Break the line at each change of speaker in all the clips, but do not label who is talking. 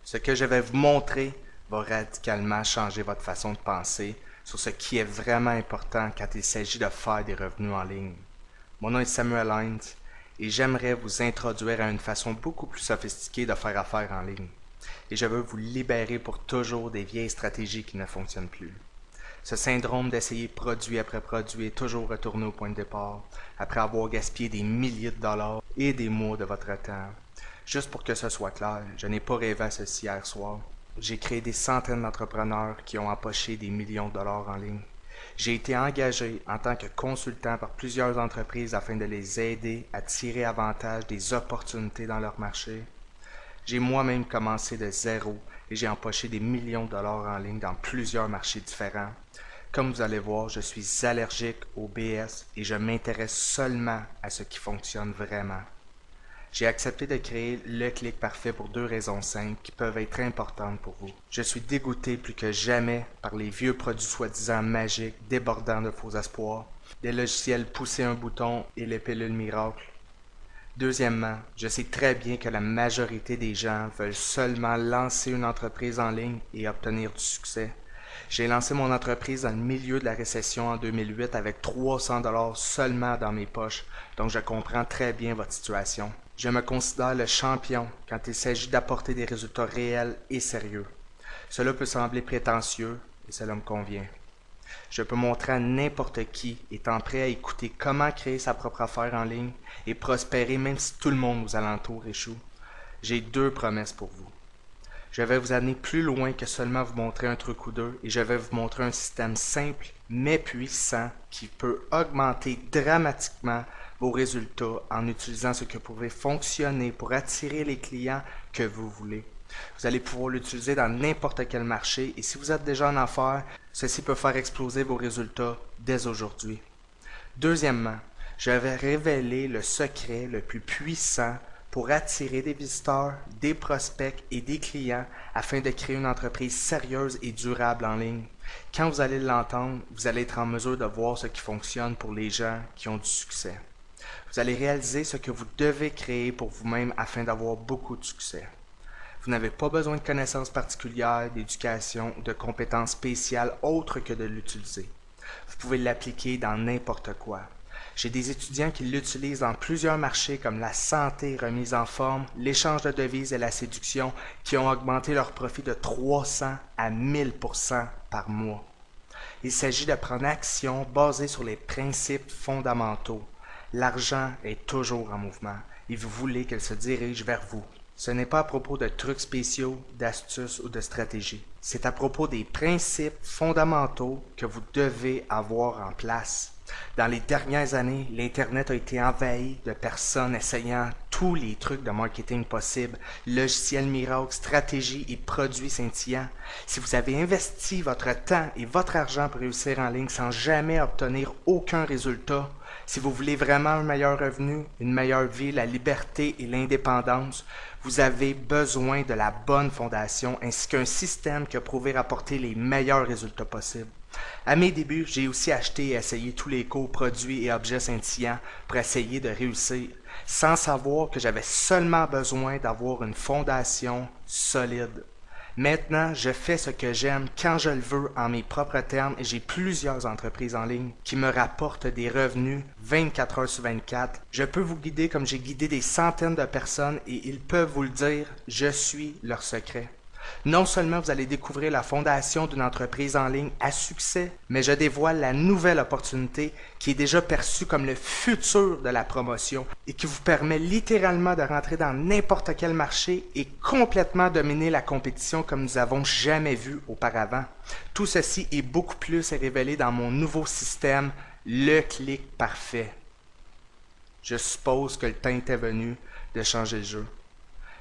Ce que je vais vous montrer va radicalement changer votre façon de penser sur ce qui est vraiment important quand il s'agit de faire des revenus en ligne. Mon nom est Samuel Hines et j'aimerais vous introduire à une façon beaucoup plus sophistiquée de faire affaire en ligne. Et je veux vous libérer pour toujours des vieilles stratégies qui ne fonctionnent plus. Ce syndrome d'essayer produit après produit et toujours retourner au point de départ, après avoir gaspillé des milliers de dollars et des mois de votre temps. Juste pour que ce soit clair, je n'ai pas rêvé à ceci hier soir. J'ai créé des centaines d'entrepreneurs qui ont empoché des millions de dollars en ligne. J'ai été engagé en tant que consultant par plusieurs entreprises afin de les aider à tirer avantage des opportunités dans leur marché. J'ai moi-même commencé de zéro et j'ai empoché des millions de dollars en ligne dans plusieurs marchés différents. Comme vous allez voir, je suis allergique au BS et je m'intéresse seulement à ce qui fonctionne vraiment. J'ai accepté de créer le clic parfait pour deux raisons simples qui peuvent être importantes pour vous. Je suis dégoûté plus que jamais par les vieux produits soi-disant magiques débordant de faux espoirs, des logiciels pousser un bouton et les pilules miracles. Deuxièmement, je sais très bien que la majorité des gens veulent seulement lancer une entreprise en ligne et obtenir du succès. J'ai lancé mon entreprise dans le milieu de la récession en 2008 avec 300 $ seulement dans mes poches, donc je comprends très bien votre situation. Je me considère le champion quand il s'agit d'apporter des résultats réels et sérieux. Cela peut sembler prétentieux et cela me convient. Je peux montrer à n'importe qui étant prêt à écouter comment créer sa propre affaire en ligne et prospérer même si tout le monde aux alentours échoue. J'ai deux promesses pour vous. Je vais vous amener plus loin que seulement vous montrer un truc ou deux et je vais vous montrer un système simple mais puissant qui peut augmenter dramatiquement vos résultats en utilisant ce qui pourrait fonctionner pour attirer les clients que vous voulez. Vous allez pouvoir l'utiliser dans n'importe quel marché et si vous êtes déjà en affaires, ceci peut faire exploser vos résultats dès aujourd'hui. Deuxièmement, je vais révéler le secret le plus puissant pour attirer des visiteurs, des prospects et des clients afin de créer une entreprise sérieuse et durable en ligne. Quand vous allez l'entendre, vous allez être en mesure de voir ce qui fonctionne pour les gens qui ont du succès. Vous allez réaliser ce que vous devez créer pour vous-même afin d'avoir beaucoup de succès. Vous n'avez pas besoin de connaissances particulières, d'éducation ou de compétences spéciales autres que de l'utiliser. Vous pouvez l'appliquer dans n'importe quoi. J'ai des étudiants qui l'utilisent dans plusieurs marchés comme la santé, remise en forme, l'échange de devises et la séduction qui ont augmenté leur profit de 300 à 1000% par mois. Il s'agit de prendre action basée sur les principes fondamentaux. L'argent est toujours en mouvement et vous voulez qu'elle se dirige vers vous. Ce n'est pas à propos de trucs spéciaux, d'astuces ou de stratégies. C'est à propos des principes fondamentaux que vous devez avoir en place. Dans les dernières années, l'Internet a été envahi de personnes essayant tous les trucs de marketing possibles, logiciels miracles, stratégies et produits scintillants. Si vous avez investi votre temps et votre argent pour réussir en ligne sans jamais obtenir aucun résultat, si vous voulez vraiment un meilleur revenu, une meilleure vie, la liberté et l'indépendance, vous avez besoin de la bonne fondation ainsi qu'un système qui a prouvé rapporter les meilleurs résultats possibles. À mes débuts, j'ai aussi acheté et essayé tous les cours, produits et objets scintillants pour essayer de réussir, sans savoir que j'avais seulement besoin d'avoir une fondation solide. Maintenant, je fais ce que j'aime quand je le veux en mes propres termes et j'ai plusieurs entreprises en ligne qui me rapportent des revenus 24 heures sur 24. Je peux vous guider comme j'ai guidé des centaines de personnes et ils peuvent vous le dire, je suis leur secret. Non seulement vous allez découvrir la fondation d'une entreprise en ligne à succès, mais je dévoile la nouvelle opportunité qui est déjà perçue comme le futur de la promotion et qui vous permet littéralement de rentrer dans n'importe quel marché et complètement dominer la compétition comme nous n'avons jamais vu auparavant. Tout ceci et beaucoup plus est révélé dans mon nouveau système, le clic parfait. Je suppose que le temps était venu de changer le jeu.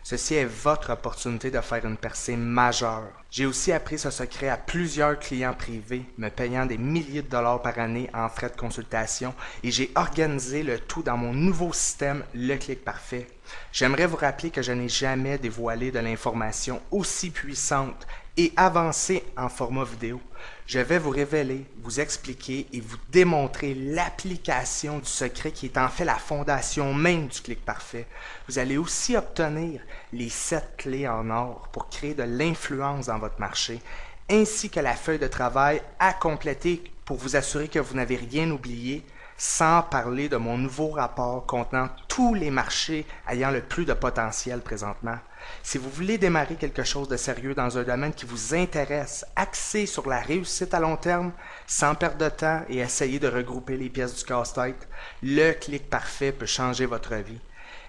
Ceci est votre opportunité de faire une percée majeure. J'ai aussi appris ce secret à plusieurs clients privés, me payant des milliers de dollars par année en frais de consultation et j'ai organisé le tout dans mon nouveau système, le clic parfait. J'aimerais vous rappeler que je n'ai jamais dévoilé de l'information aussi puissante et avancée en format vidéo. Je vais vous révéler, vous expliquer et vous démontrer l'application du secret qui est en fait la fondation même du clic parfait. Vous allez aussi obtenir les 7 clés en or pour créer de l'influence dans votre marché, ainsi que la feuille de travail à compléter pour vous assurer que vous n'avez rien oublié, sans parler de mon nouveau rapport contenant tous les marchés ayant le plus de potentiel présentement. Si vous voulez démarrer quelque chose de sérieux dans un domaine qui vous intéresse, axé sur la réussite à long terme, sans perdre de temps et essayer de regrouper les pièces du casse-tête, le clic parfait peut changer votre vie.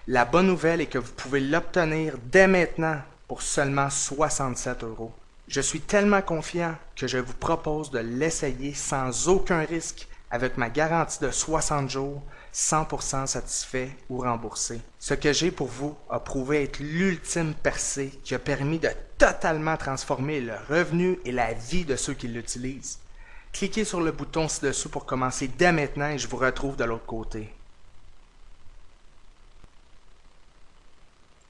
La bonne nouvelle est que vous pouvez l'obtenir dès maintenant pour seulement 67 €. Je suis tellement confiant que je vous propose de l'essayer sans aucun risque avec ma garantie de 60 jours, 100% satisfait ou remboursé. Ce que j'ai pour vous a prouvé être l'ultime percée qui a permis de totalement transformer le revenu et la vie de ceux qui l'utilisent. Cliquez sur le bouton ci-dessous pour commencer dès maintenant et je vous retrouve de l'autre côté.